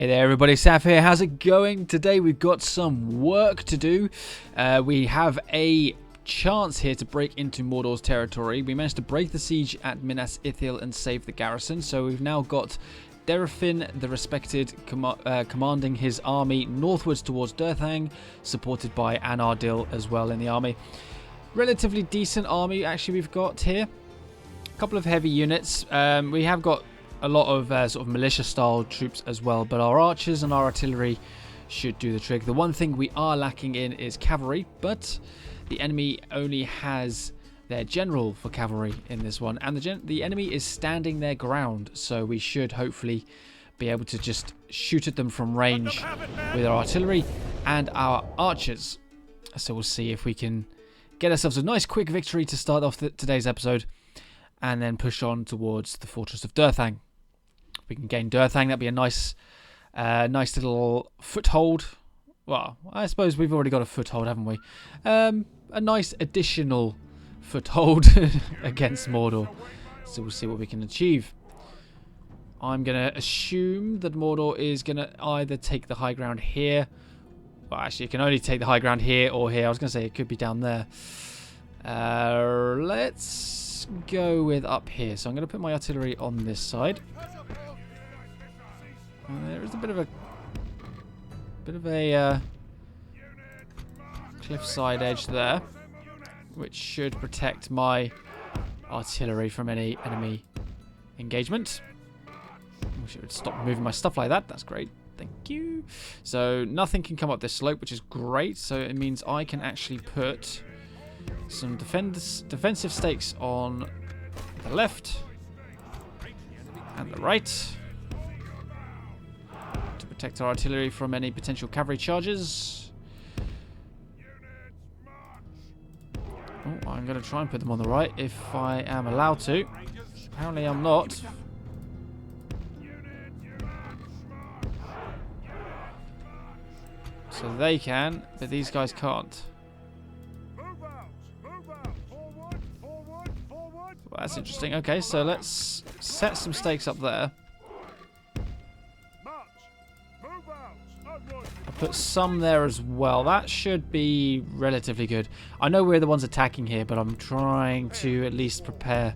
Hey there everybody, Saf here. How's it going? Today we've got some work to do. We have a chance here to break into Mordor's territory. We managed to break the siege at Minas Ithil and save the garrison. So we've now got Derafin, the respected, commanding his army northwards towards Durthang, supported by Anardil as well in the army. Relatively decent army actually we've got here. A couple of heavy units. We have got a lot of sort of militia-style troops as well, but our archers and our artillery should do the trick. The one thing we are lacking in is cavalry, but the enemy only has their general for cavalry in this one, and the enemy is standing their ground, so we should hopefully be able to just shoot at them from range with our artillery and our archers. So we'll see if we can get ourselves a nice quick victory to start off today's episode, and then push on towards the fortress of Durthang. If we can gain Durthang, that'd be a nice little foothold. Well, I suppose we've already got a foothold, haven't we? A nice additional foothold against Mordor. So we'll see what we can achieve. I'm going to assume that Mordor is going to either take the high ground here. Well, actually, it can only take the high ground here or here. I was going to say it could be down there. Let's go with up here. So I'm going to put my artillery on this side. There is a bit of a cliffside edge there, which should protect my artillery from any enemy engagement. I wish it would stop moving my stuff like that. That's great. Thank you. So nothing can come up this slope, which is great. So it means I can actually put some defensive stakes on the left and the right to protect our artillery from any potential cavalry charges. Oh, I'm going to try and put them on the right if I am allowed to. Apparently I'm not. So they can, but these guys can't. Well, that's interesting. Okay, so let's set some stakes up there. I'll put some there as well. That should be relatively good. I know we're the ones attacking here, but I'm trying to at least prepare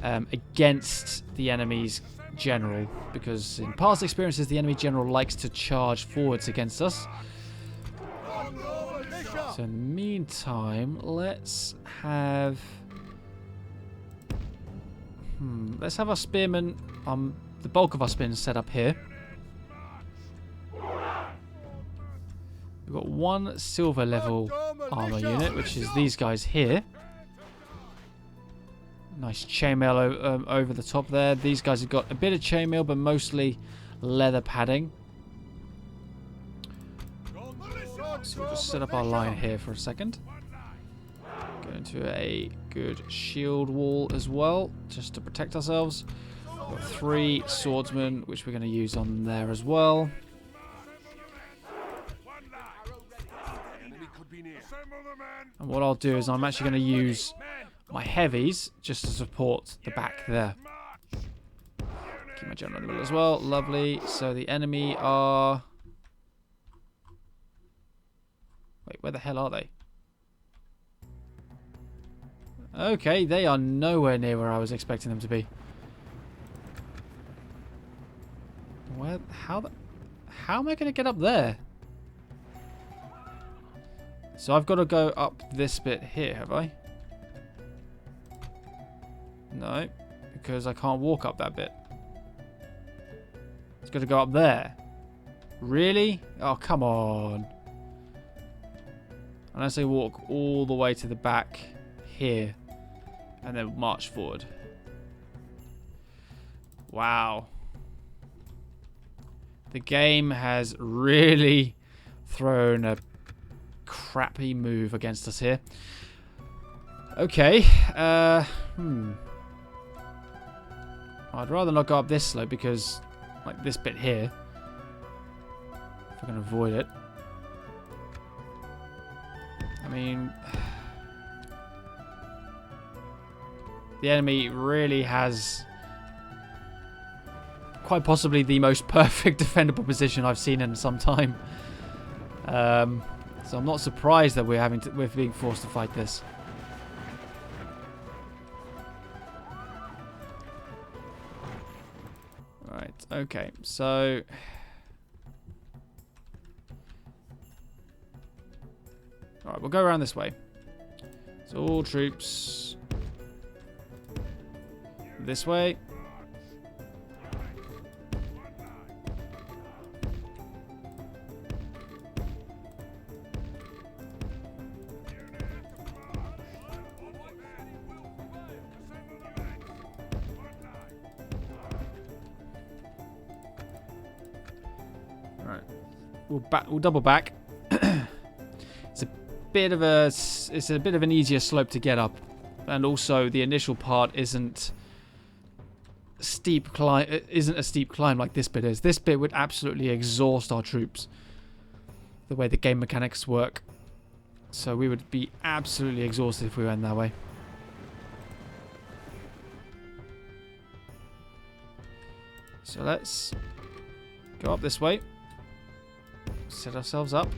against the enemy's general, because in past experiences the enemy general likes to charge forwards against us. So in the meantime, let's have our spearmen, the bulk of our spearmen set up here. We've got one silver level armor unit, which is these guys here. Nice chainmail over the top there. These guys have got a bit of chainmail, but mostly leather padding. So we'll just set up our line here for a second. Go into a good shield wall as well, just to protect ourselves. We've got 3 swordsmen, which we're going to use on there as well. And what I'll do is I'm actually going to use my heavies just to support the back there. Keep my general in the middle as well. Lovely. So the enemy are... Wait, where the hell are they? Okay, they are nowhere near where I was expecting them to be. Where? How am I going to get up there? So I've got to go up this bit here, have I? No, because I can't walk up that bit. It's got to go up there. Really? Oh, come on. Unless I walk all the way to the back here and then march forward. Wow. The game has really thrown a crappy move against us here. Okay. I'd rather not go up this slope because, like, this bit here, if I can avoid it. I mean, the enemy really has quite possibly the most perfect defendable position I've seen in some time. So I'm not surprised that we're being forced to fight this. Right, okay, so alright, we'll go around this way. So all troops this way. Alright. We'll double back. It's a bit of an easier slope to get up, and also the initial part isn't a steep climb like this bit is. This bit would absolutely exhaust our troops, the way the game mechanics work. So we would be absolutely exhausted if we went that way. So let's go up this way. Set ourselves up.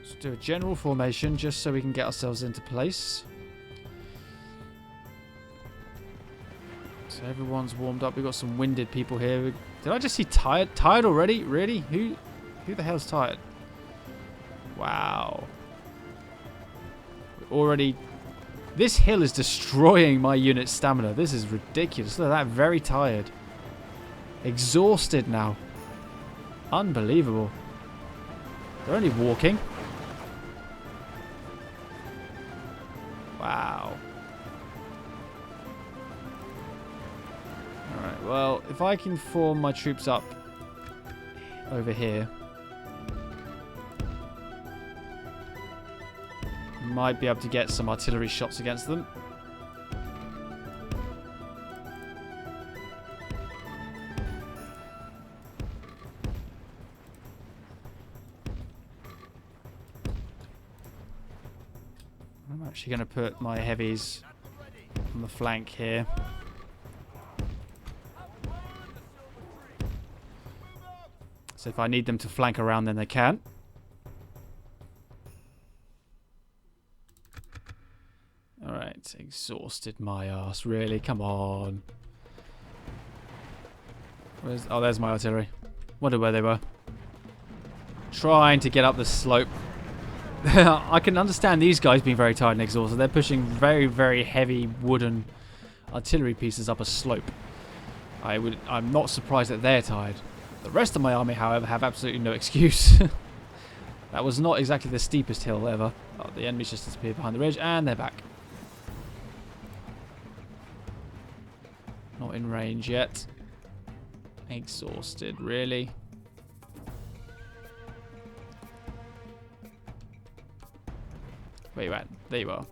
Let's do a general formation just so we can get ourselves into place. So everyone's warmed up. We've got some winded people here. Did I just see tired? Tired already? Really? Who the hell's tired? Wow. We're already... This hill is destroying my unit's stamina. This is ridiculous. Look at that. Very tired. Exhausted now. Unbelievable. They're only walking. Wow. Alright, well, if I can form my troops up over here, might be able to get some artillery shots against them. I'm actually going to put my heavies on the flank here. So if I need them to flank around, then they can. Alright, exhausted my ass. Really? Come on. Oh, there's my artillery. Wonder where they were. Trying to get up the slope. I can understand these guys being very tired and exhausted. They're pushing very, very heavy wooden artillery pieces up a slope. I'm not surprised that they're tired. The rest of my army, however, have absolutely no excuse. That was not exactly the steepest hill ever. Oh, the enemies just disappeared behind the ridge, and they're back. Not in range yet. Exhausted, really. Where you at? There you are.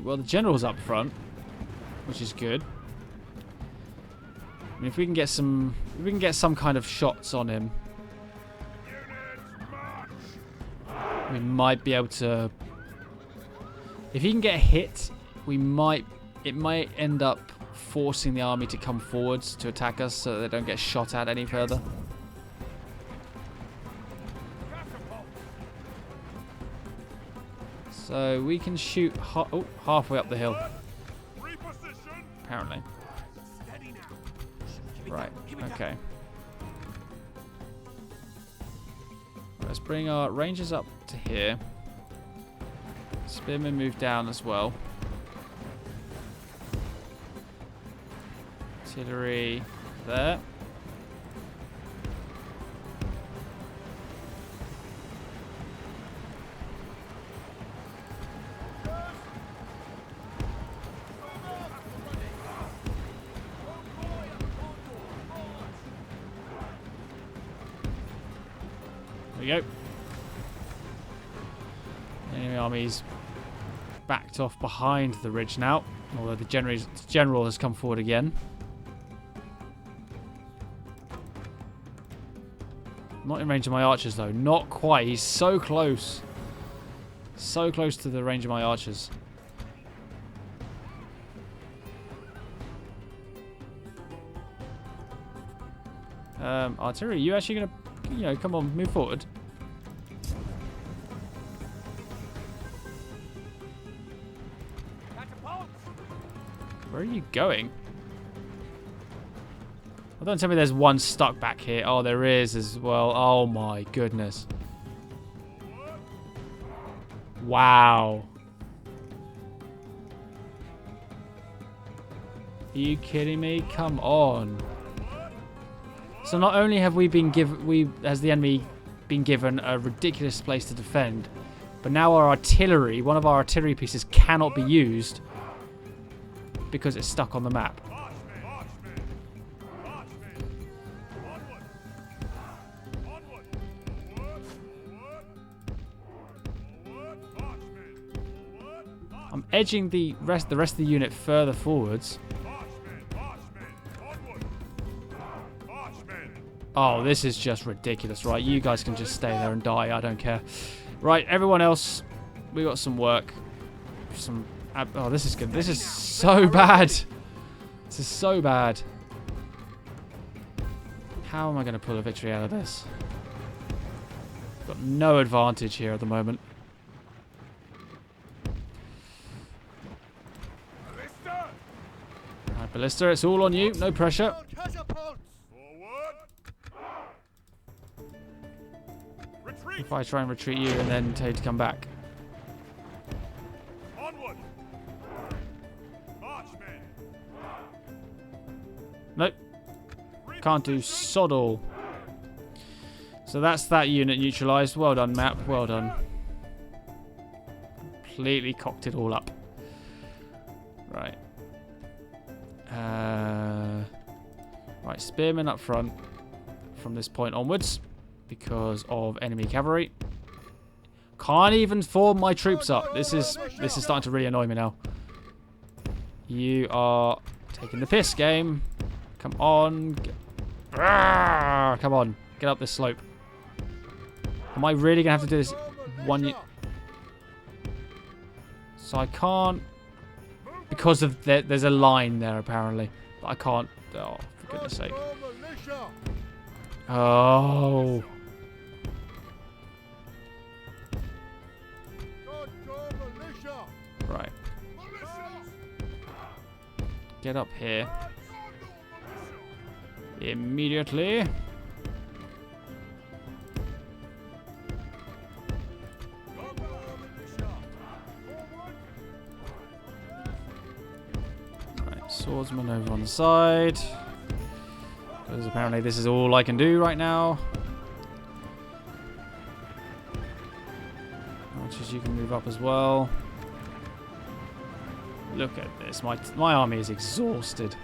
Well, the general's up front, which is good. I mean, if we can get some kind of shots on him, we might be able to. If he can get hit, it might end up forcing the army to come forwards to attack us, so they don't get shot at any further. So we can shoot halfway up the hill. Apparently. Right, okay. Let's bring our rangers up to here. Spearmen move down as well. Artillery there. There we go. Enemy armies backed off behind the ridge now, although the general has come forward again. Not in range of my archers though, not quite. He's so close. So close to the range of my archers. Artillery, you actually gonna, you know, come on, move forward. Where are you going? Well, don't tell me there's one stuck back here. Oh, there is as well. Oh my goodness. Wow. Are you kidding me? Come on. So not only have we been as the enemy been given a ridiculous place to defend, but now our artillery, one of our artillery pieces cannot be used because it's stuck on the map. I'm edging the rest of the unit further forwards. Oh, this is just ridiculous, right? You guys can just stay there and die. I don't care. Right, everyone else, we got some work. Oh, this is good. This is so bad. This is so bad. How am I going to pull a victory out of this? Got no advantage here at the moment. Right, Ballista, it's all on you. No pressure. If I try and retreat you and then tell you to come back. Onward. Nope. Can't do sod all. So that's that unit neutralized. Well done, map. Well done. Completely cocked it all up. Right. Right, spearmen up front from this point onwards. Because of enemy cavalry. Can't even form my troops up. This is starting to really annoy me now. You are taking the piss, game. Come on. Come on. Get up this slope. Am I really going to have to do this one... So I can't... Because of there's a line there, apparently. But I can't... Oh, for goodness sake. Oh... Right. Get up here. Immediately. Right, swordsman over on the side. Because apparently this is all I can do right now. Archers, you can move up as well. Look at this. My army is exhausted.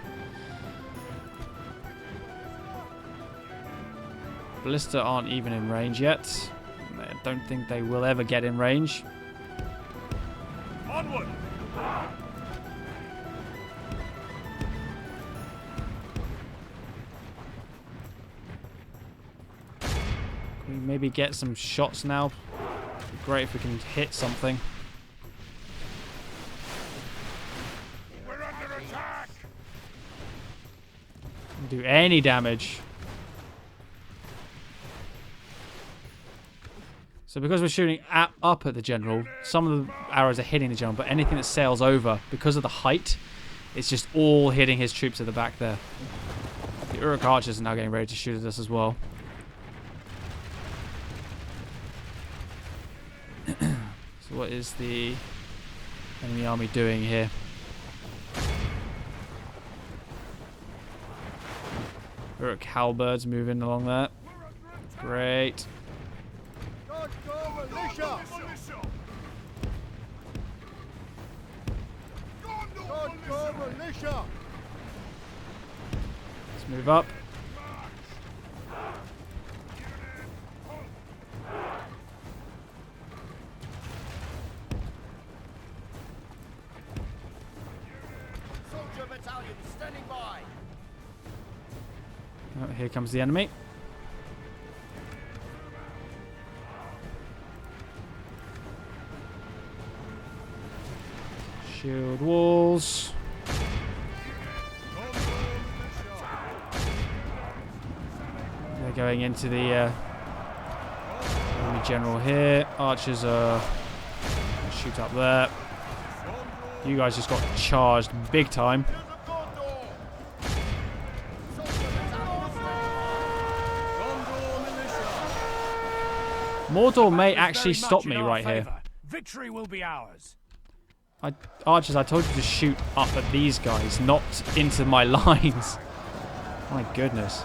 Ballista aren't even in range yet. I don't think they will ever get in range. Onward. Can we maybe get some shots now? It'd be great if we can hit something. Do any damage. So because we're shooting up at the general, some of the arrows are hitting the general, but anything that sails over, because of the height, it's just all hitting his troops at the back there. The Uruk archers are now getting ready to shoot at us as well. So what is the enemy army doing here? Uruk halberds moving along there. Great. Let's move up. Soldier battalion standing by. Oh, here comes the enemy. Shield walls. They're going into the enemy general here. Archers are shoot up there. You guys just got charged big time. Mordor may actually stop me right here. Victory will be ours. Archers, I told you to shoot up at these guys, not into my lines. My goodness.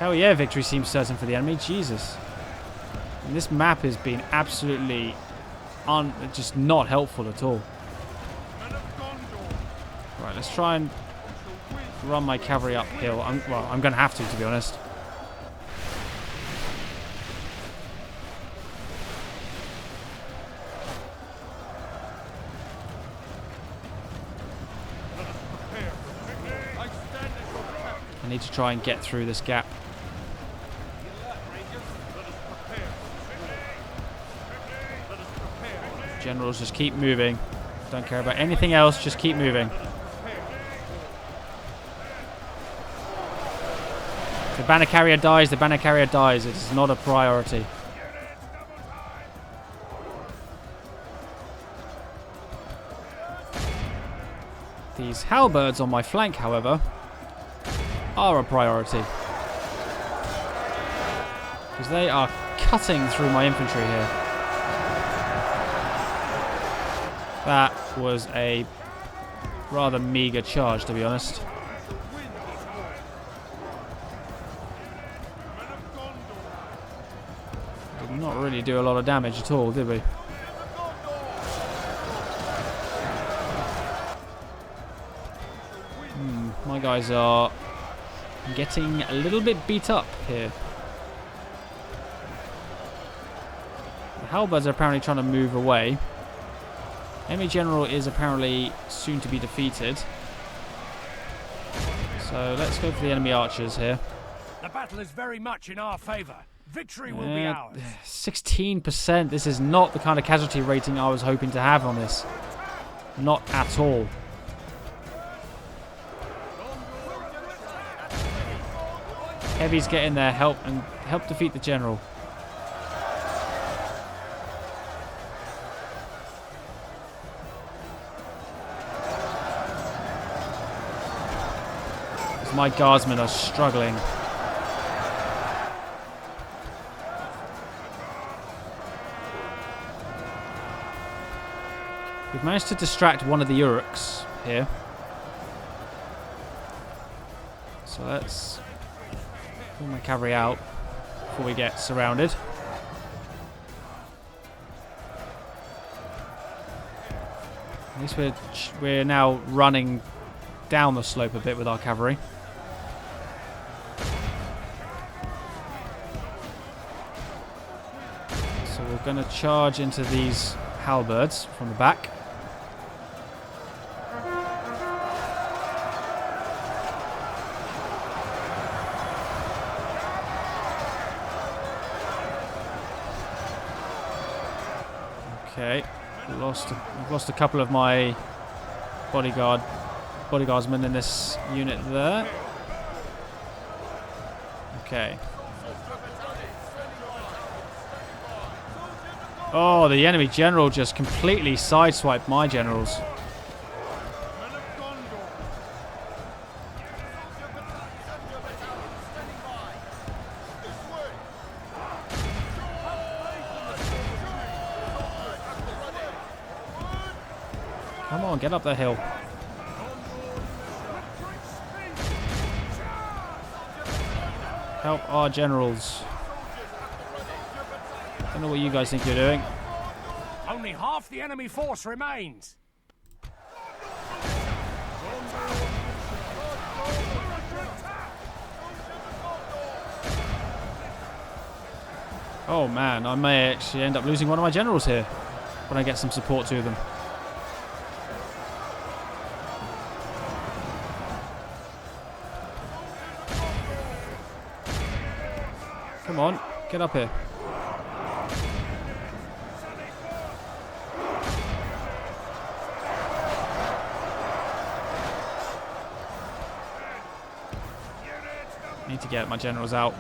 Hell yeah, victory seems certain for the enemy. Jesus. And this map has been absolutely just not helpful at all. Right, let's try and run my cavalry uphill. I'm going to have to be honest. I need to try and get through this gap. Generals, just keep moving. Don't care about anything else, just keep moving. If the banner carrier dies, the banner carrier dies. It's not a priority. These halberds on my flank, however, are a priority. Because they are cutting through my infantry here. That was a rather meager charge, to be honest. Did not really do a lot of damage at all, did we? My guys are getting a little bit beat up here. The halberds are apparently trying to move away. Enemy general is apparently soon to be defeated. So let's go for the enemy archers here. The battle is very much in our favour. Victory will be ours. 16%. This is not the kind of casualty rating I was hoping to have on this. Not at all. Heavies get in there, help defeat the general. My guardsmen are struggling. We've managed to distract one of the Uruks here. So let's pull my cavalry out before we get surrounded. At least we're now running down the slope a bit with our cavalry. So we're going to charge into these halberds from the back. Okay, I've lost a couple of my bodyguardsmen in this unit there. Okay. Oh, the enemy general just completely sideswiped my generals. Come on, get up the hill. Help our generals. I don't know what you guys think you're doing. Only half the enemy force remains. Oh man, I may actually end up losing one of my generals here when I get some support to them. Come on, get up here. need to get my generals out.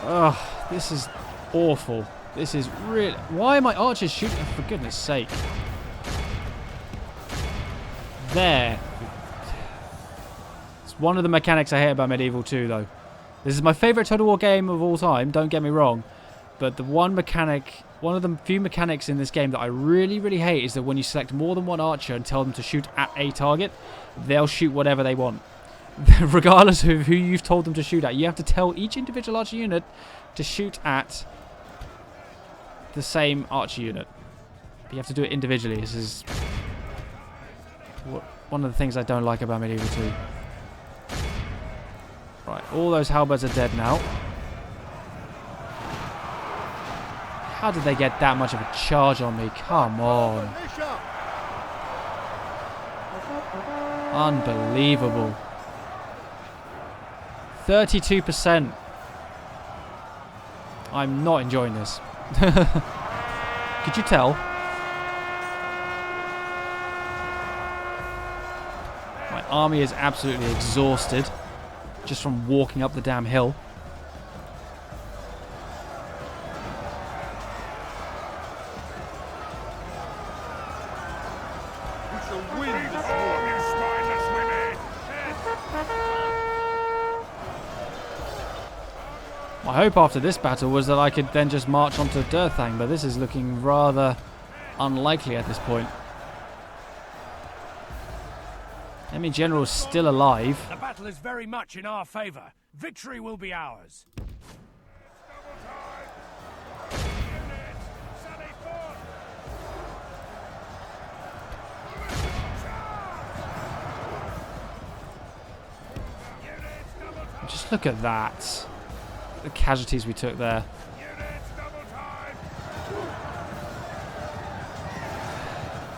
Ugh, this is awful. This is really... Why are my archers shooting? For goodness sake. There. It's one of the mechanics I hate about Medieval 2, though. This is my favourite Total War game of all time, don't get me wrong. But the one of the few mechanics in this game that I really, really hate is that when you select more than one archer and tell them to shoot at a target, they'll shoot whatever they want. Regardless of who you've told them to shoot at. You have to tell each individual archer unit to shoot at the same archer unit. But you have to do it individually. This is one of the things I don't like about Medieval 2. Right, all those halberds are dead now. How did they get that much of a charge on me? Come on. Unbelievable. 32%. I'm not enjoying this. Could you tell? My army is absolutely exhausted just from walking up the damn hill. My hope after this battle was that I could then just march onto Durthang, but this is looking rather unlikely at this point. Enemy general is still alive. The battle is very much in our favour. Victory will be ours. Just look at that. The casualties we took there.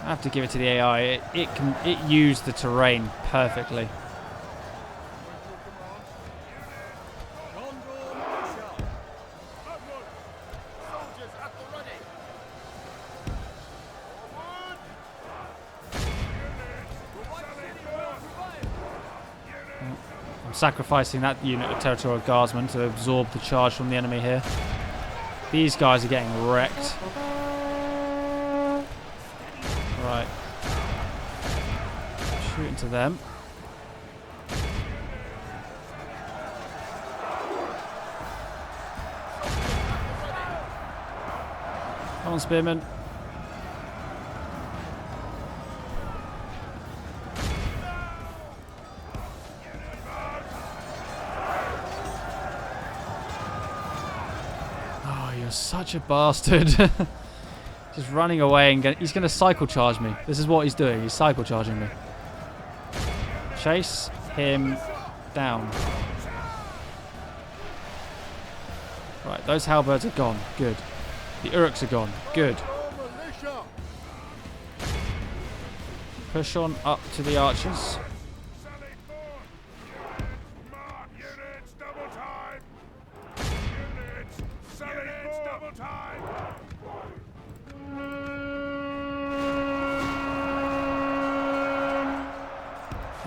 I have to give it to the AI. It used the terrain perfectly. I'm sacrificing that unit of territorial guardsmen to absorb the charge from the enemy here. These guys are getting wrecked. Right. Shoot into them. Come on, spearmen. Oh, you're such a bastard. Just running away and he's going to cycle charge me. This is what he's doing. He's cycle charging me. Chase him down. Right, those halberds are gone. Good. The Uruks are gone. Good. Push on up to the archers.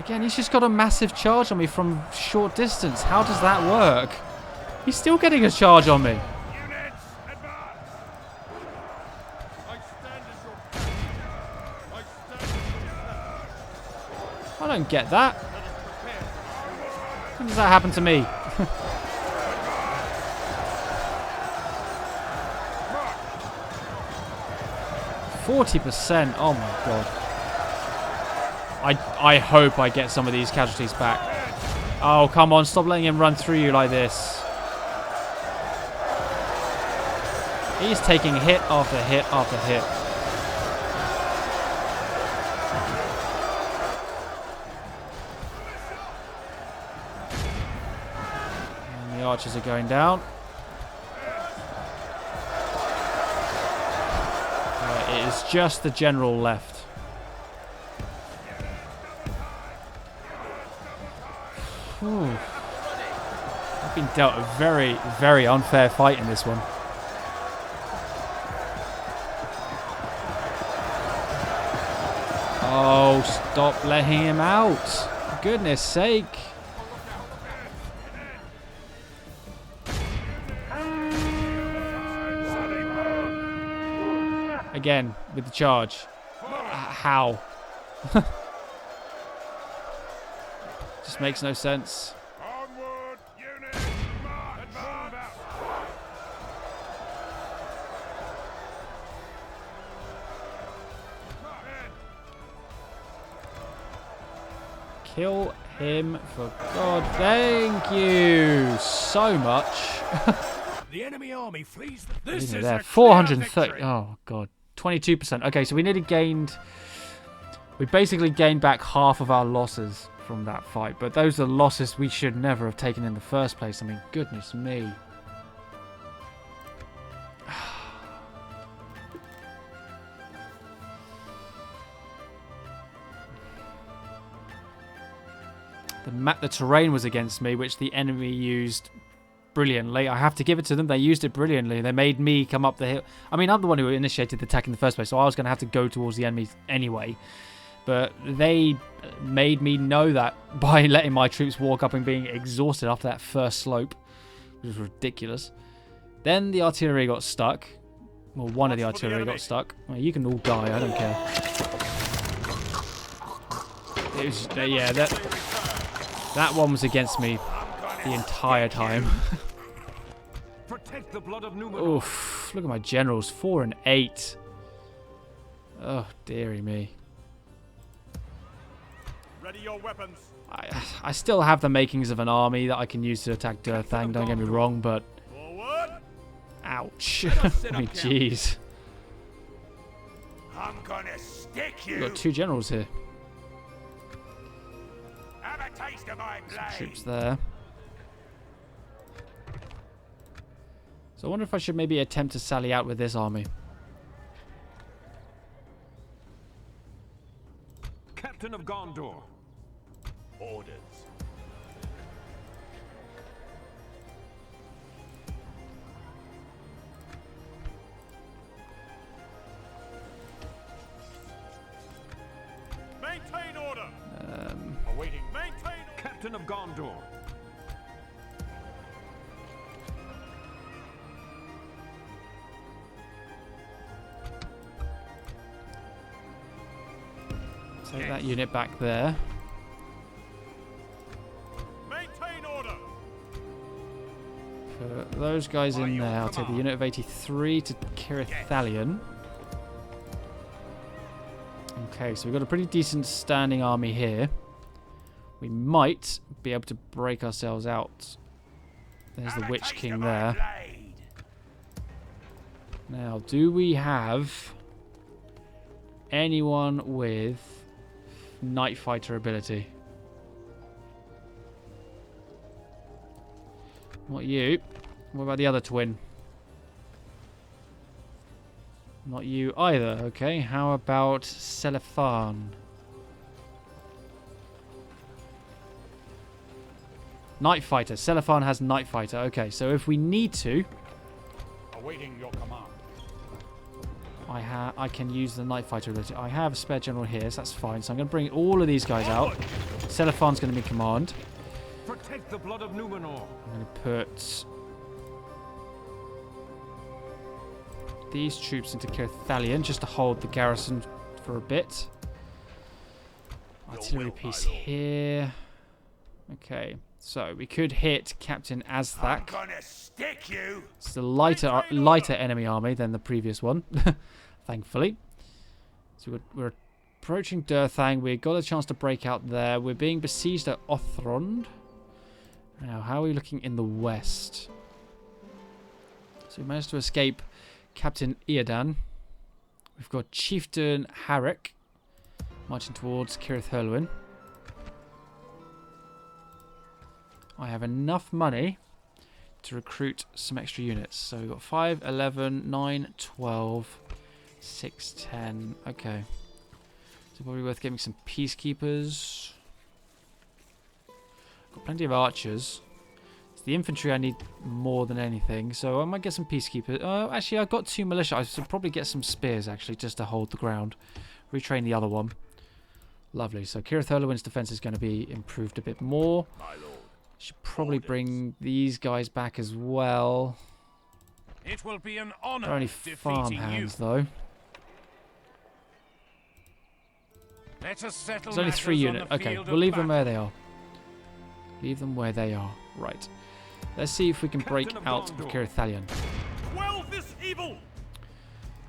Again, he's just got a massive charge on me from short distance. How does that work? He's still getting a charge on me. I don't get that. When does that happen to me? 40%. Oh my god. I hope I get some of these casualties back. Oh, come on. Stop letting him run through you like this. He's taking hit after hit after hit. And the archers are going down. It is just the general left. Ooh. I've been dealt a very, very unfair fight in this one. Oh, stop letting him out. goodness sake. Again, with the charge. How? Just makes no sense. Onward, unit, advance. Kill him for God. Thank you so much. The enemy army flees. This is There. a 430. clear victory. Oh, God. 22%. Okay, so we nearly gained... We basically gained back half of our losses from that fight. But those are losses we should never have taken in the first place. I mean, goodness me. The terrain was against me, which the enemy used brilliantly. I have to give it to them. They used it brilliantly. They made me come up the hill. I mean, I'm the one who initiated the attack in the first place, so I was going to have to go towards the enemies anyway. But they made me know that by letting my troops walk up and being exhausted after that first slope, which was ridiculous. Then the artillery got stuck. Well, one of the artillery got stuck. Well, you can all die. I don't care. It was, yeah, that one was against me the entire time. Protect the blood of Numenor. Oof, look at my generals, 4 and 8. Oh, dearie me. Ready your weapons. I still have the makings of an army that I can use to attack Durthang, don't get me wrong, but... Forward. Ouch. I mean, jeez. I'm gonna stick you. We've got 2 generals here. Have a taste of my blade. Troops there. So I wonder if I should maybe attempt to sally out with this army. Captain of Gondor. Orders. Maintain order. Awaiting. Maintain. Captain of Gondor. Take that unit back there. Maintain order. Put those guys in there. I'll take the unit of 83 to Cirithalion. Okay, so we've got a pretty decent standing army here. We might be able to break ourselves out. There's the Witch King there. Now, do we have anyone with Night Fighter ability? Not you. What about the other twin? Not you either. Okay, how about Selefan? Night Fighter. Selefan has Night Fighter. Okay, so if we need to, Awaiting your command. I can use the Night Fighter ability. I have a spare general here, so that's fine. So I'm going to bring all of these guys out. Selefan's going to be in command. Protect the blood of Numenor. I'm going to put these troops into Cirithalion just to hold the garrison for a bit. Artillery piece here. Okay, so we could hit Captain Azthak. I'm gonna stick you. It's a lighter enemy army than the previous one, thankfully. So we're approaching Durthang. We got a chance to break out there. We're being besieged at Othrond. Now, how are we looking in the west? So we managed to escape Captain Eodan. We've got Chieftain Harik marching towards Cirith-Hurlwyn. I have enough money to recruit some extra units. So we've got 5, 11, 9, 12, 6, 10. Okay. So probably worth getting some peacekeepers. Got plenty of archers. It's the infantry I need more than anything. So I might get some peacekeepers. Actually, I've got 2 militia. I should probably get some spears, actually, just to hold the ground. Retrain the other one. Lovely. So Cirith Ulawen's defense is going to be improved a bit more. My lord. Should probably bring these guys back as well. It will be an honor They're only farm hands, though. Let us settle. There's only 3 units. Okay, we'll leave them where they are. Leave them where they are. Right. Let's see if we can break out of Cirith Ulawen. Quell this evil.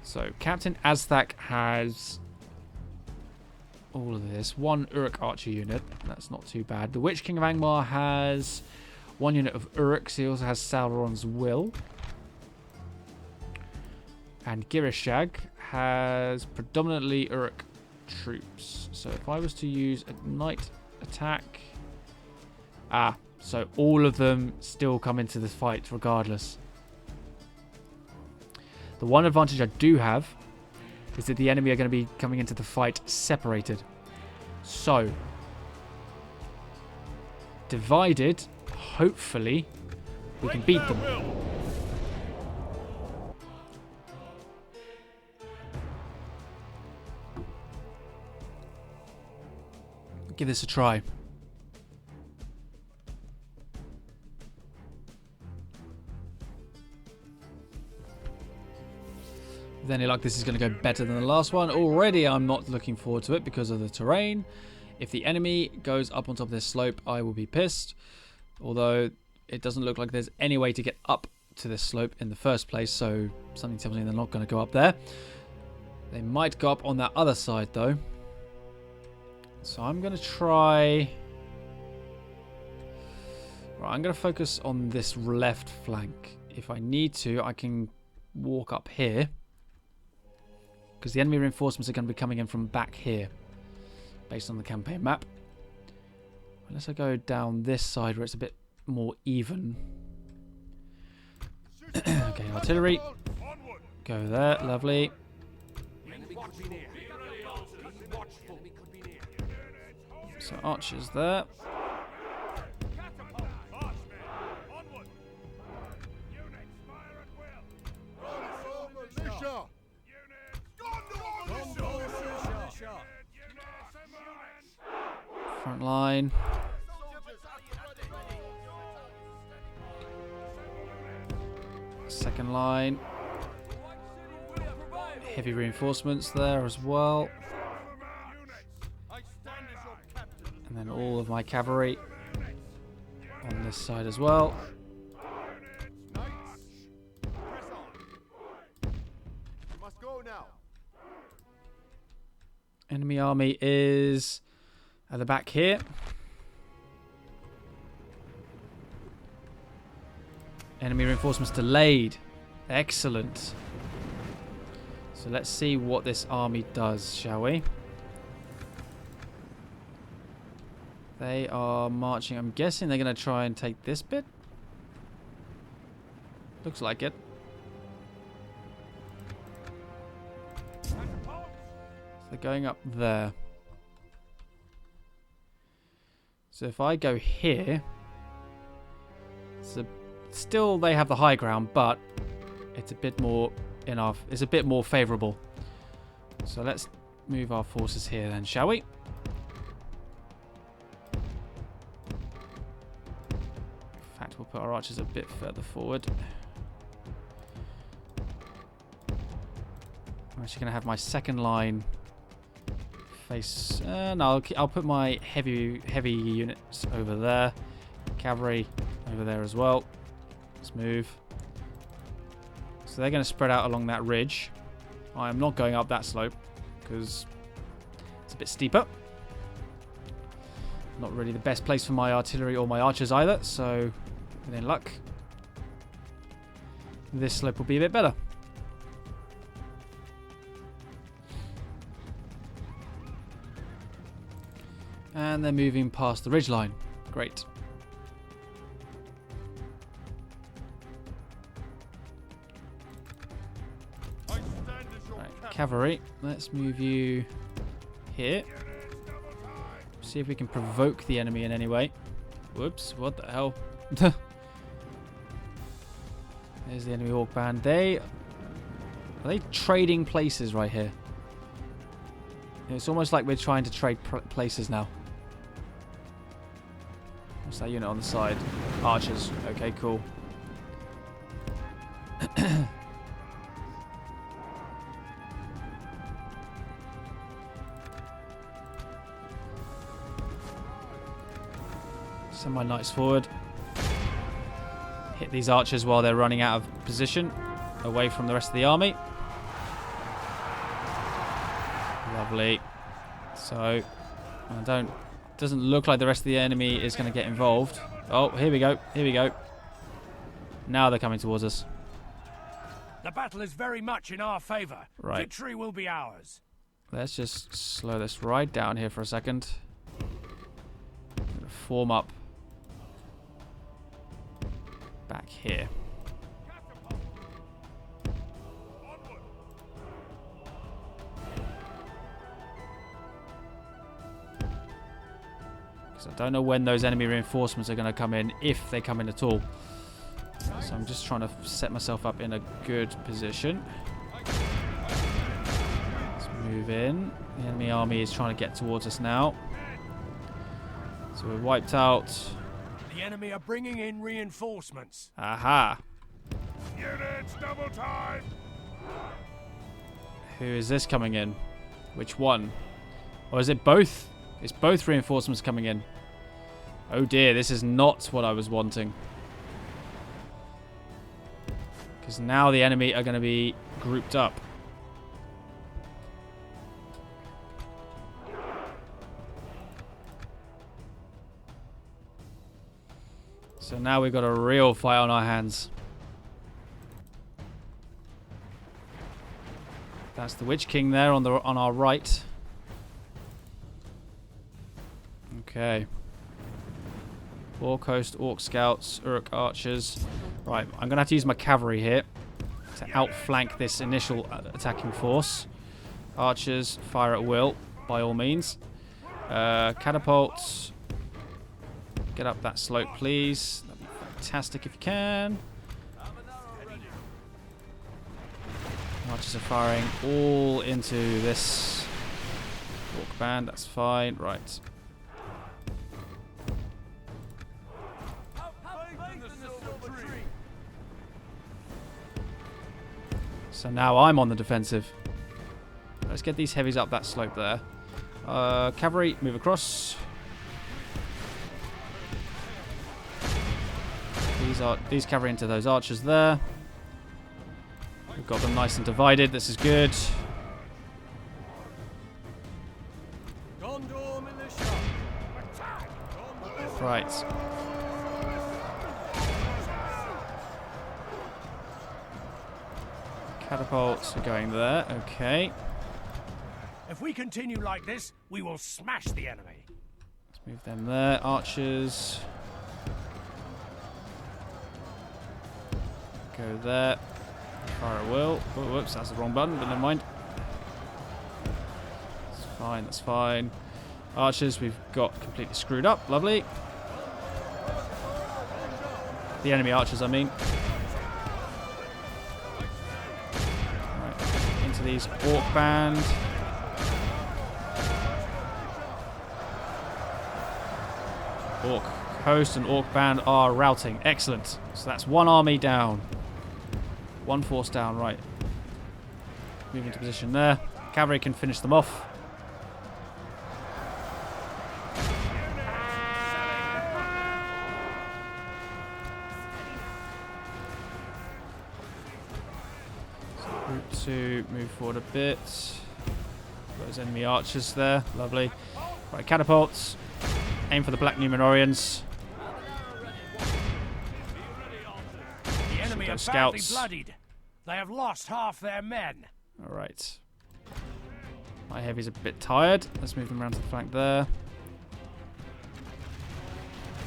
So, Captain Azthac has all of this. 1 Uruk Archer unit. That's not too bad. The Witch King of Angmar has 1 unit of Uruks. He also has Sauron's Will. And Girishag has predominantly Uruk troops. So, if I was to use a night attack... so all of them still come into this fight regardless. The one advantage I do have is that the enemy are going to be coming into the fight separated. So, divided, hopefully, we can beat them. Give this a try. With any luck, this is going to go better than the last one. Already, I'm not looking forward to it because of the terrain. If the enemy goes up on top of this slope, I will be pissed. Although, it doesn't look like there's any way to get up to this slope in the first place. So, something tells me they're not going to go up there. They might go up on that other side, though. So, I'm going to try... Right, I'm going to focus on this left flank. If I need to, I can walk up here. Because the enemy reinforcements are going to be coming in from back here. Based on the campaign map. Unless I go down this side where it's a bit more even. Okay, artillery. Go there, lovely. So archers there. Front line. Second line. Heavy reinforcements there as well. And then all of my cavalry on this side as well. Enemy army is at the back here. Enemy reinforcements delayed. Excellent. So let's see what this army does, shall we? They are marching. I'm guessing they're going to try and take this bit. Looks like it. So they're going up there. So if I go here, still they have the high ground, but it's a bit more it's a bit more favourable. So let's move our forces here then, shall we? In fact, we'll put our archers a bit further forward. I'm actually going to have my second line face... no, I'll put my heavy units over there. Cavalry over there as well. Let's move. So they're going to spread out along that ridge. I am not going up that slope because it's a bit steeper. Not really the best place for my artillery or my archers either, so with any luck, this slope will be a bit better. And they're moving past the ridgeline. Great. Right, cavalry, let's move you here. See if we can provoke the enemy in any way. Whoops, what the hell? There's the enemy orc band. Are they trading places right here? It's almost like we're trying to trade places now. What's that unit on the side? Archers. Okay, cool. Send my knights forward. Hit these archers while they're running out of position, away from the rest of the army. Lovely. So, doesn't look like the rest of the enemy is going to get involved. Oh, here we go. Here we go. Now they're coming towards us. The battle is very much in our favour. Right. Victory will be ours. Let's just slow this right down here for a second. Form up back here. Because I don't know when those enemy reinforcements are going to come in, if they come in at all. So I'm just trying to set myself up in a good position. Let's move in. The enemy army is trying to get towards us now. So we're wiped out. The enemy are bringing in reinforcements. Aha. Units, double time. Who is this coming in? Which one? Or is it both? It's both reinforcements coming in. Oh dear, this is not what I was wanting. Because now the enemy are going to be grouped up. So now we've got a real fight on our hands. That's the Witch King there on our right. Okay. Orc host, Orc scouts, Uruk archers. Right, I'm going to have to use my cavalry here to outflank this initial attacking force. Archers, fire at will, by all means. Catapults. Get up that slope, please. That'd be fantastic if you can. Archers are firing all into this Orc band. That's fine. Right. So now I'm on the defensive. Let's get these heavies up that slope there. Cavalry, move across. These cavalry into those archers there. We've got them nice and divided. This is good. Gondor militia. Right. Catapults are going there. Okay. If we continue like this, we will smash the enemy. Let's move them there. Archers. Go there. Fire at will. Oh, whoops, that's the wrong button, but never mind. That's fine, that's fine. Archers, we've got completely screwed up. Lovely. The enemy archers, I mean. Right, into these Orc band. Orc host and Orc band are routing. Excellent. So that's one army down. One force down, right. Move into position there. Cavalry can finish them off. So group 2, move forward a bit. Those enemy archers there. Lovely. Right, catapults. Aim for the Black Numenorians. The enemy are badly bloodied. They have lost half their men. Alright. My heavy's a bit tired. Let's move them around to the flank there.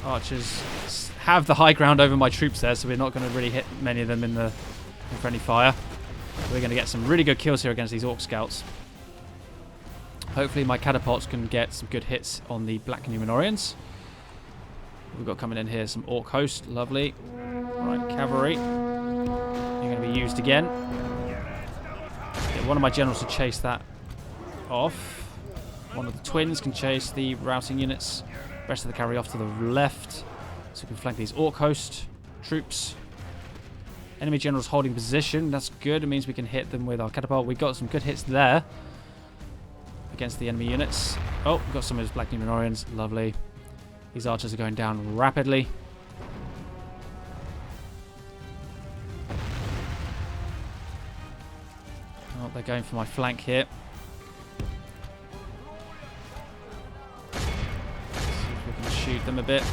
Archers have the high ground over my troops there, so we're not going to really hit many of them in friendly fire. We're going to get some really good kills here against these Orc scouts. Hopefully my catapults can get some good hits on the Black Numenorians. We've got coming in here some Orc host. Lovely. Right, cavalry. You're going to be used again. Get one of my generals to chase that off. One of the twins can chase the routing units. Rest of the cavalry off to the left. So we can flank these Orc host troops. Enemy generals holding position. That's good. It means we can hit them with our catapult. We got some good hits there against the enemy units. Oh, we've got some of those Black Numenorians. Lovely. These archers are going down rapidly. Oh, they're going for my flank here. Let's see if we can shoot them a bit.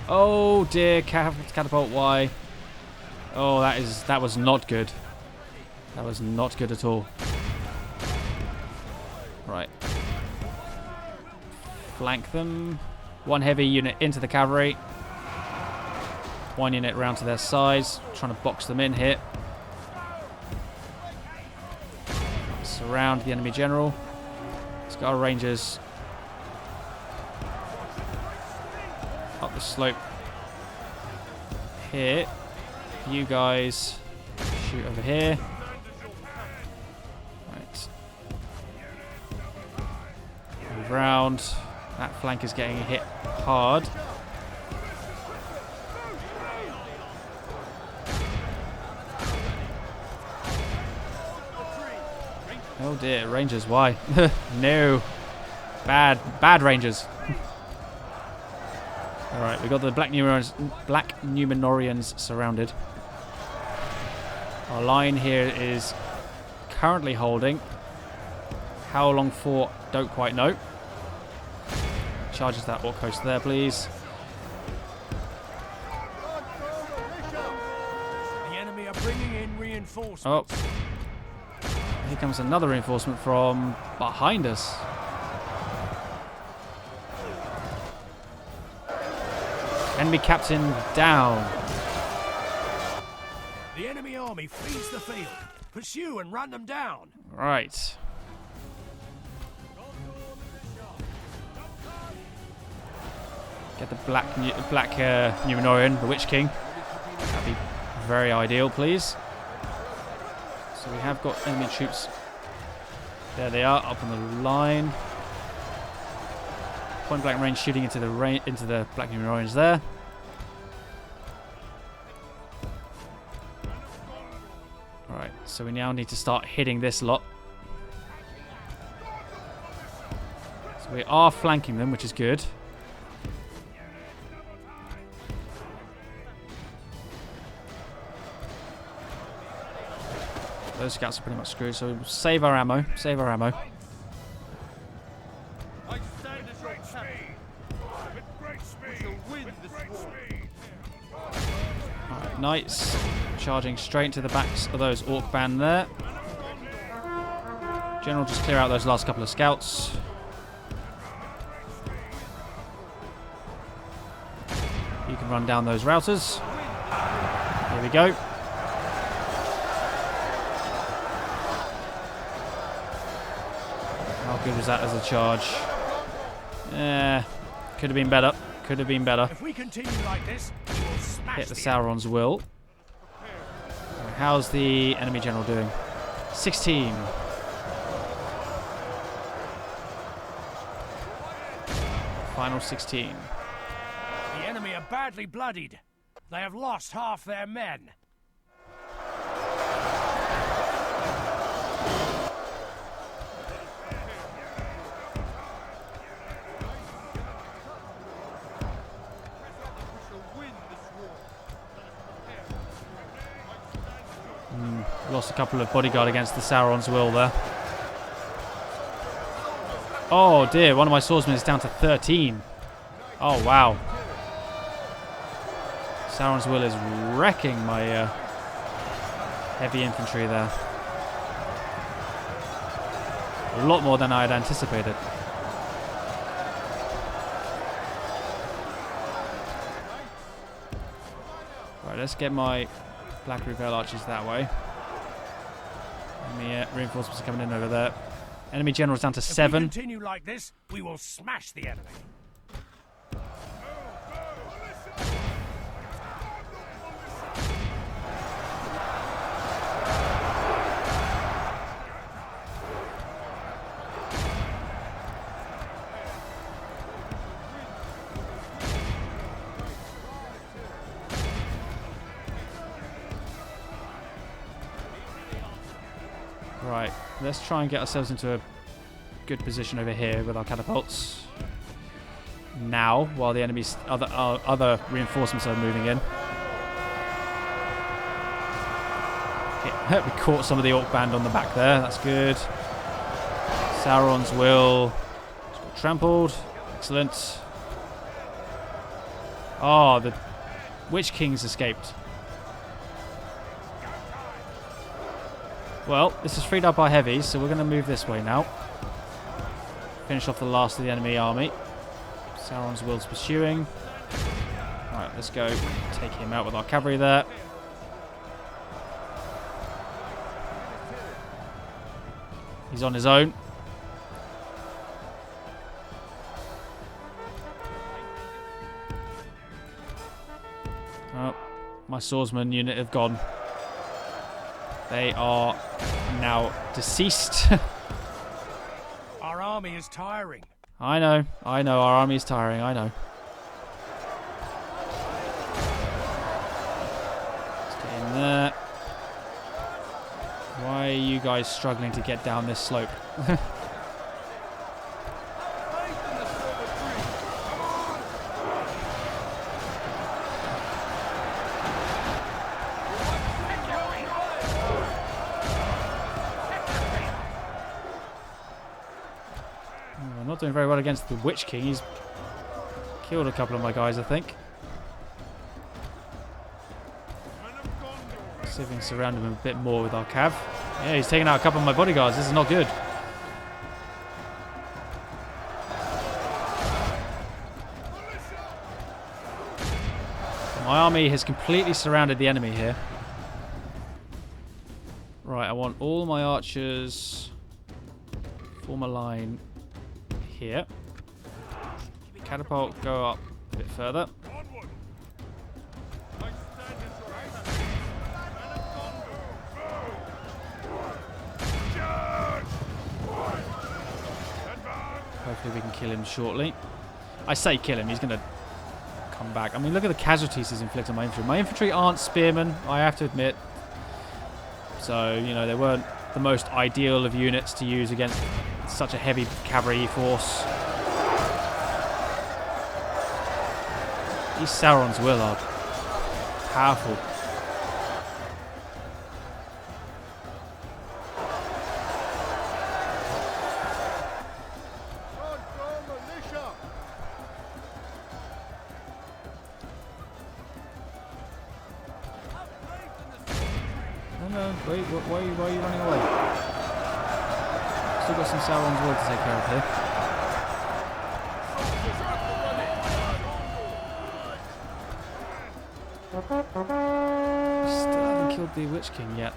Oh dear, catapult Y. Oh, that was not good. That was not good at all. Right. Flank them. One heavy unit into the cavalry. One unit round to their sides. Trying to box them in here. Surround the enemy general. Let's get our rangers up the slope here. You guys shoot over here. Right. Move round. That flank is getting hit hard. Oh dear, Rangers, why? No. Bad Rangers. Alright, we got the Black Numenorians surrounded. Our line here is currently holding. How long for? Don't quite know. Charges that Orc host there, please. The enemy are bringing in reinforcements. Oh. Here comes another reinforcement from behind us. Enemy captain down. The enemy army flees the field. Pursue and run them down. Right. Get the black Numenorian, the Witch King. That'd be very ideal, please. So we have got enemy troops. There they are, up on the line. Point blank range shooting into the Black Numenorians there. Alright, so we now need to start hitting this lot. So we are flanking them, which is good. Those scouts are pretty much screwed, so save our ammo. Save our ammo. Alright, knights charging straight into the backs of those Orc band there. General, just clear out those last couple of scouts. You can run down those routers. Here we go. How good was that as a charge? Could have been better. Could have been better. If we continue like this, we will smash hit the Sauron's will. How's the enemy general doing? 16. Final 16. The enemy are badly bloodied. They have lost half their men. Lost a couple of bodyguard against the Sauron's will there. Oh dear, one of my swordsmen is down to 13. Oh wow. Sauron's will is wrecking my heavy infantry there. A lot more than I had anticipated. Right, let's get my Black Reveal archers that way. Enemy reinforcements are coming in over there. Enemy general's down to 7. If we continue like this, we will smash the enemy. Right, let's try and get ourselves into a good position over here with our catapults. Now, while the enemy's other reinforcements are moving in. Okay, we caught some of the Orc band on the back there. That's good. Sauron's will got trampled. Excellent. Oh, the Witch King's escaped. Well, this has freed up our heavies, so we're going to move this way now. Finish off the last of the enemy army. Sauron's will's pursuing. Alright, let's go take him out with our cavalry there. He's on his own. Oh, my swordsman unit have gone. They are now deceased. Our army is tiring. I know, our army is tiring, I know. Let's get in there. Why are you guys struggling to get down this slope? I'm not doing very well against the Witch King. He's killed a couple of my guys, I think. See if we can surround him a bit more with our cav. Yeah, he's taking out a couple of my bodyguards. This is not good. My army has completely surrounded the enemy here. Right, I want all my archers form a line here. Catapult, go up a bit further. Hopefully we can kill him shortly. I say kill him, he's going to come back. I mean, look at the casualties he's inflicted on my infantry. My infantry aren't spearmen, I have to admit. So, you know, they weren't the most ideal of units to use against such a heavy cavalry force. These Sauron's will are powerful. No, wait, why are you running away? Still got some Sauron's will to take care of here. Still haven't killed the Witch King yet.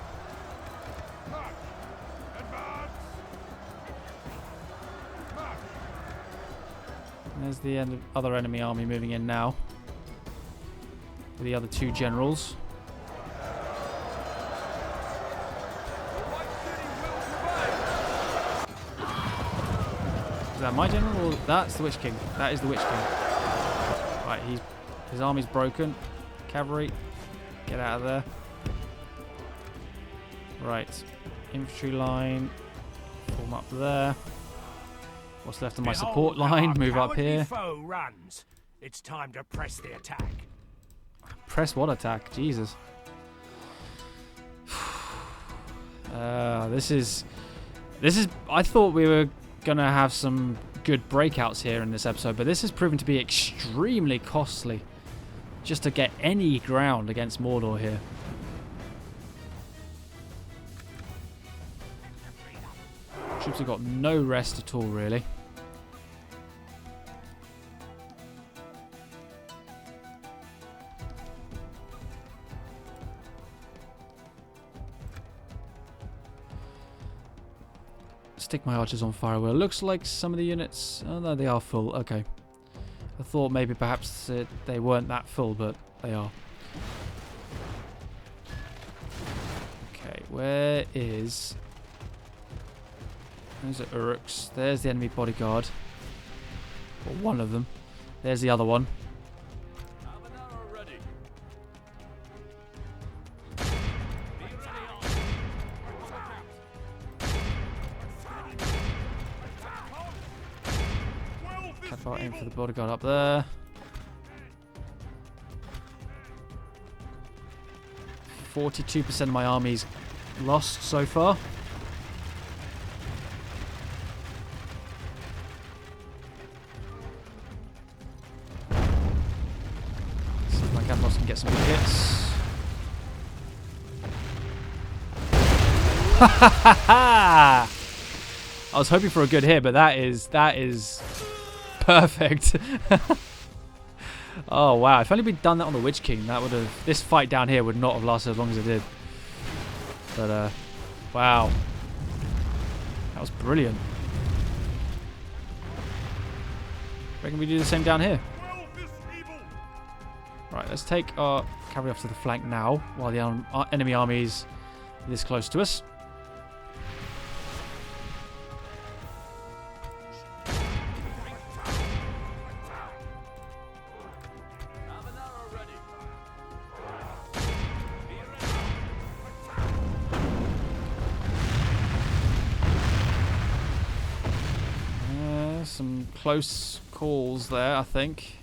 And there's the other enemy army moving in now. With the other two generals. Is that my general or that's the Witch King? That is the Witch King. Right, his army's broken. Cavalry, get out of there. Right, infantry line, form up there. What's left of my support line? Move up here. Foe runs. It's time to press the attack. Press what attack? Jesus. This is. I thought we were gonna have some good breakouts here in this episode, but this has proven to be extremely costly just to get any ground against Mordor here. Troops have got no rest at all, really. Stick my archers on fire. Well, it looks like some of the units... Oh, no, they are full. Okay. I thought maybe perhaps they weren't that full, but they are. Okay, where is... There's the Uruks. There's the enemy bodyguard. Or one of them. There's the other one. If I aim for the bodyguard up there. 42% of my army's lost so far. See if my catapults can get some good hits. Ha ha ha ha! I was hoping for a good hit, but that is perfect. Oh wow! If only we'd done that on the Witch King, that would have. This fight down here would not have lasted as long as it did. But wow, that was brilliant. Reckon we do the same down here. Right, let's take our cavalry off to the flank now, while the enemy army's this close to us. Some close calls there, I think.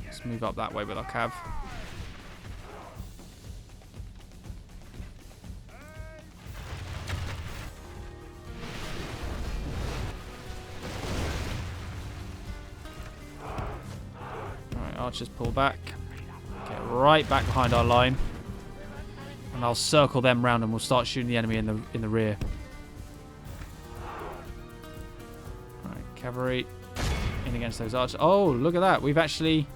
Let's move up that way with our cav. Alright, archers pull back. Get right back behind our line. And I'll circle them round and we'll start shooting the enemy in the rear. Cavalry in against those archers. Oh, look at that. We've actually...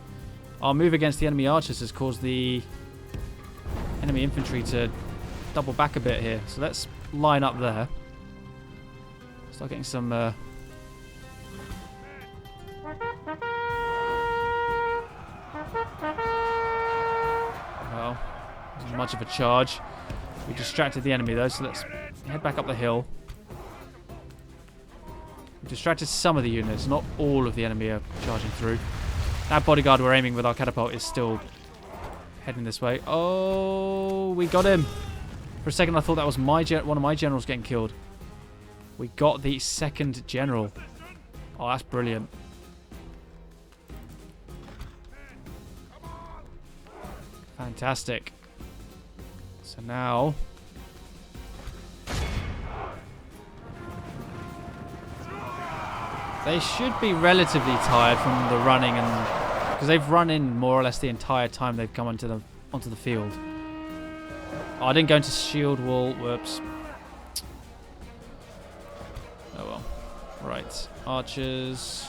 Our move against the enemy archers has caused the enemy infantry to double back a bit here. So let's line up there. Start getting some... Well, wasn't much of a charge. We distracted the enemy though, so let's head back up the hill. Distracted some of the units, not all of the enemy are charging through. That bodyguard we're aiming with our catapult is still heading this way. Oh, we got him. For a second I thought that was one of my generals getting killed. We got the second general. Oh, that's brilliant. Fantastic. So now... They should be relatively tired from the running, and because they've run in more or less the entire time they've come onto the field. Oh, I didn't go into shield wall. Whoops. Oh well. Right, archers.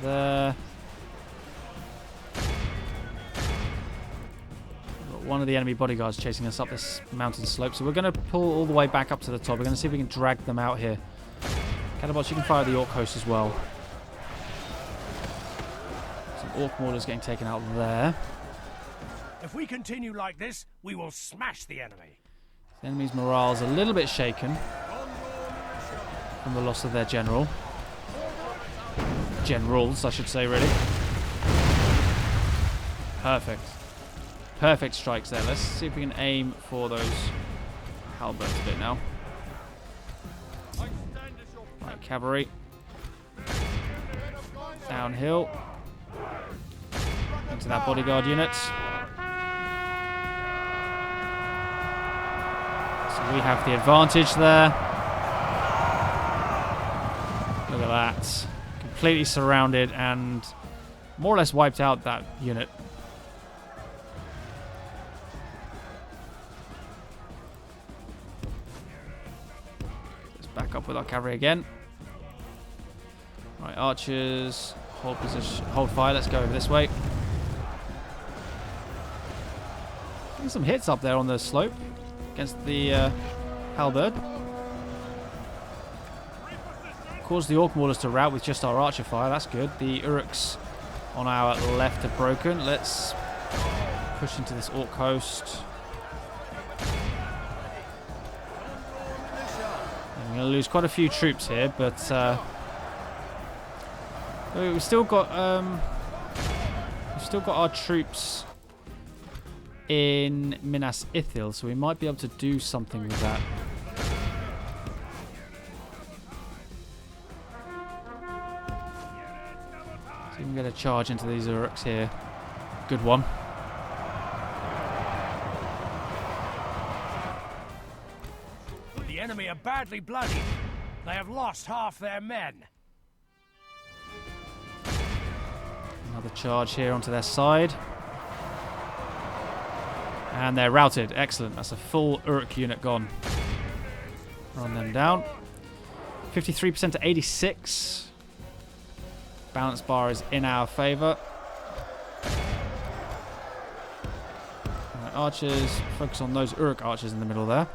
There. Got one of the enemy bodyguards chasing us up this mountain slope, so we're going to pull all the way back up to the top. We're going to see if we can drag them out here. Catapults, you can fire the Orc host as well. Some Orc mortars getting taken out there. If we continue like this, we will smash the enemy. The enemy's morale's a little bit shaken from the loss of their general. Generals, I should say, really. Perfect. Perfect strikes there. Let's see if we can aim for those halberds a bit now. Right, cavalry. Downhill. Into that bodyguard unit. So we have the advantage there. Look at that. Completely surrounded and more or less wiped out that unit. Back up with our cavalry again. Right, archers, hold position, hold fire. Let's go over this way. Getting some hits up there on the slope against the halberd. Caused the Orc mortars to rout with just our archer fire. That's good. The Uruks on our left have broken. Let's push into this Orc host. I'm going to lose quite a few troops here, but we've still got our troops in Minas Ithil, so we might be able to do something with that. get a charge into these Uruks here. Good one. The enemy are badly bloodied. They have lost half their men. Another charge here onto their side. And they're routed. Excellent. That's a full Uruk unit gone. Run them down. 53% to 86. Balance bar is in our favour. Right, archers. Focus on those Uruk archers in the middle there.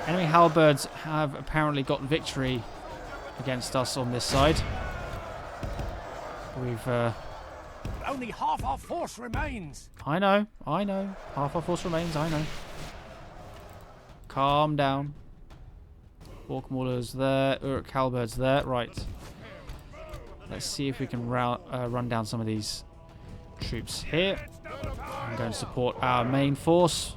Enemy halberds have apparently got victory against us on this side. We've... Only half our force remains. I know. Half our force remains, I know. Calm down. Orc Maulers there, Uruk halberds there. Right. Let's see if we can run down some of these troops here. I'm going to support our main force.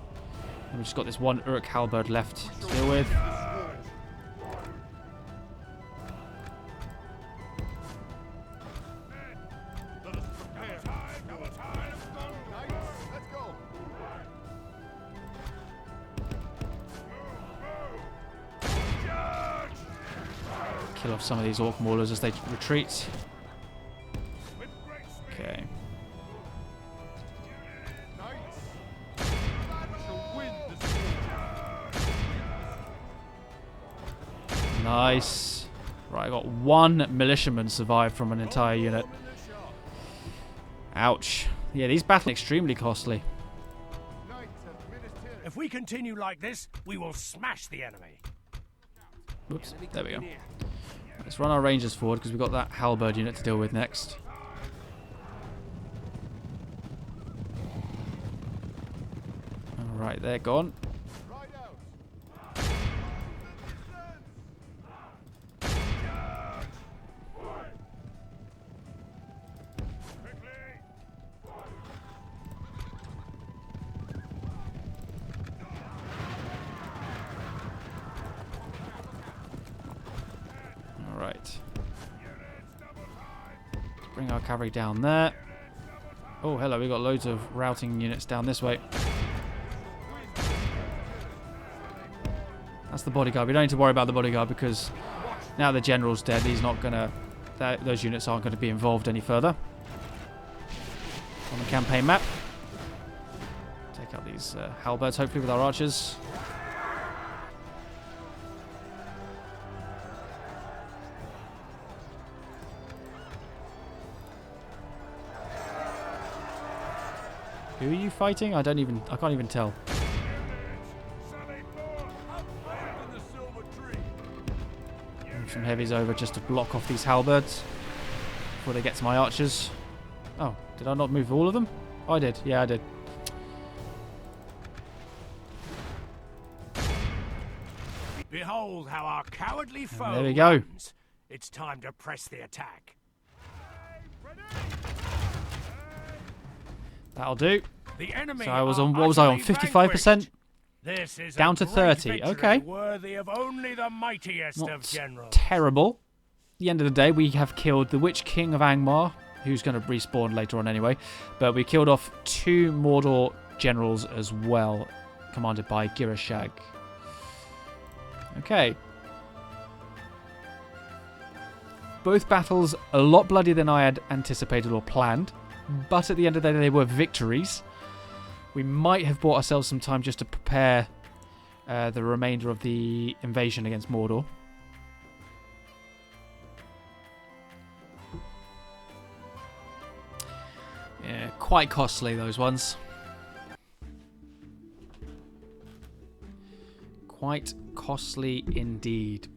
And we've just got this one Uruk halberd left to deal with. Kill off some of these Orc Maulers as they retreat. Okay. Nice. Right, I got one militiaman survived from an entire unit. Ouch. Yeah, these battles are extremely costly. If we continue like this, we will smash the enemy. Whoops. There we go. Let's run our rangers forward because we've got that halberd unit to deal with next. Alright, they're gone. Alright. Let's bring our cavalry down there. Oh, hello, we've got loads of routing units down this way. That's the bodyguard. We don't need to worry about the bodyguard because now the general's dead, he's not gonna... those units aren't going to be involved any further. On the campaign map. Take out these halberds, hopefully with our archers. Who are you fighting? I can't even tell. Move some heavies over just to block off these halberds before they get to my archers. Oh, did I not move all of them? Oh, I did. Yeah, I did. Behold how our cowardly foe there we go. runs. It's time to press the attack. That'll do. The enemy So I was on, what was I on, 55%? This is Down to 30. Okay. Worthy of only the mightiest Not of generals. terrible. At the end of the day, we have killed the Witch King of Angmar, who's going to respawn later on anyway. But we killed off 2 Mordor generals as well, commanded by Girashag. Okay. Both battles a lot bloodier than I had anticipated or planned. But at the end of the day, they were victories. We might have bought ourselves some time just to prepare the remainder of the invasion against Mordor. Yeah, quite costly, those ones. Quite costly indeed.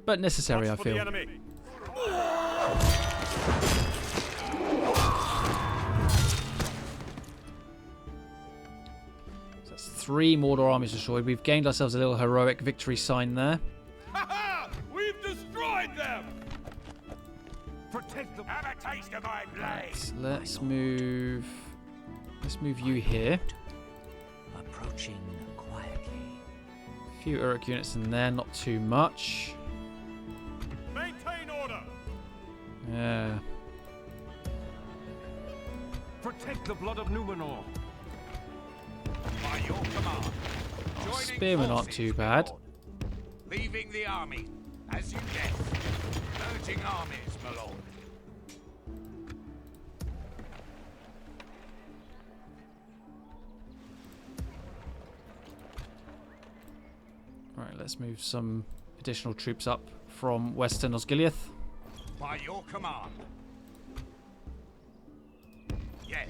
But necessary, I feel. So that's 3 Mordor armies destroyed. We've gained ourselves a little heroic victory sign there. We've destroyed them. Protect them. Have a taste of my blade. Let's move. Let's move you here. Approaching quietly. A few Uruk units in there, not too much. Maintain order. Yeah. Protect the blood of Numenor. By your command. Oh, spearmen aren't too bad. Leaving the army, as you guessed. Merging armies, my lord. Right, let's move some additional troops up from Western Osgiliath. By your command. Yes.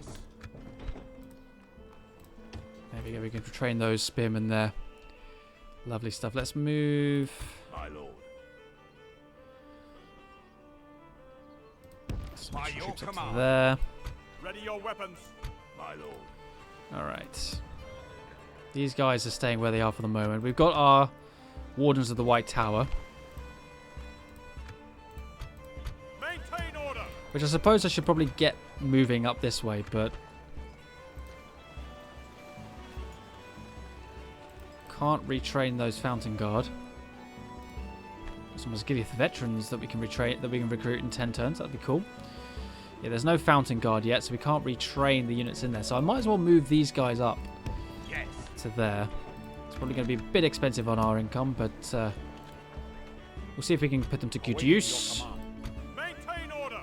There we go, we can train those spearmen there. Lovely stuff. Let's move. My lord. Some By extra your troops up to command. there. Ready your weapons. My lord. Alright. These guys are staying where they are for the moment. We've got our Wardens of the White Tower. Maintain order. Which I suppose I should probably get moving up this way, but can't retrain those Fountain Guard. Some Osgiliath veterans that we can retrain, that we can recruit in 10 turns. That'd be cool. Yeah, there's no Fountain Guard yet, so we can't retrain the units in there. So I might as well move these guys up to there. It's probably going to be a bit expensive on our income, but we'll see if we can put them to good use. Maintain order.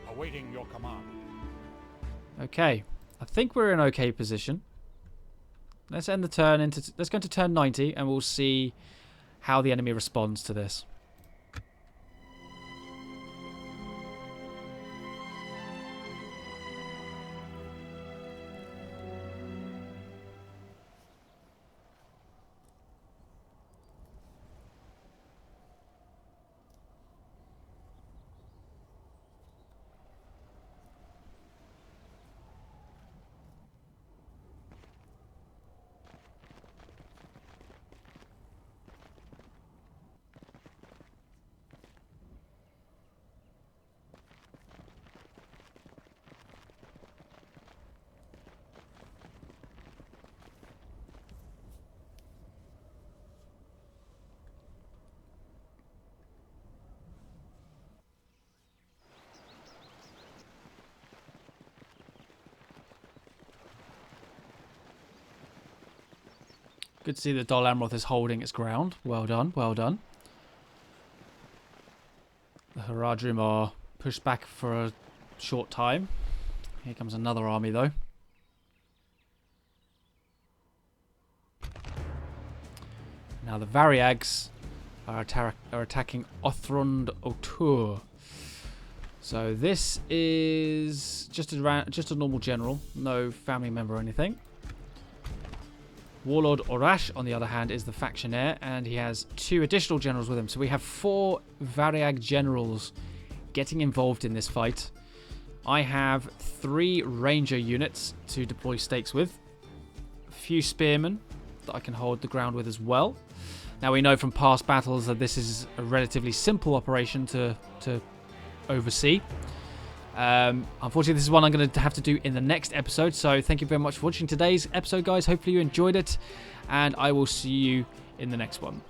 Awaiting your command. Okay, I think we're in okay position. Let's end the turn into. Let's go to turn 90, and we'll see how the enemy responds to this. Good to see that Dol Amroth is holding its ground. Well done, well done. The Haradrim are pushed back for a short time. Here comes another army, though. Now the Variags are attacking Othrond O'Toole. So this is just a normal general, no family member or anything. Warlord Orash, on the other hand, is the factionaire, and he has 2 additional generals with him. So we have 4 Variag generals getting involved in this fight. I have 3 ranger units to deploy stakes with. A few spearmen that I can hold the ground with as well. Now we know from past battles that this is a relatively simple operation to oversee. Unfortunately, this is one I'm going to have to do in the next episode. So thank you very much for watching today's episode, guys. Hopefully you enjoyed it, and I will see you in the next one.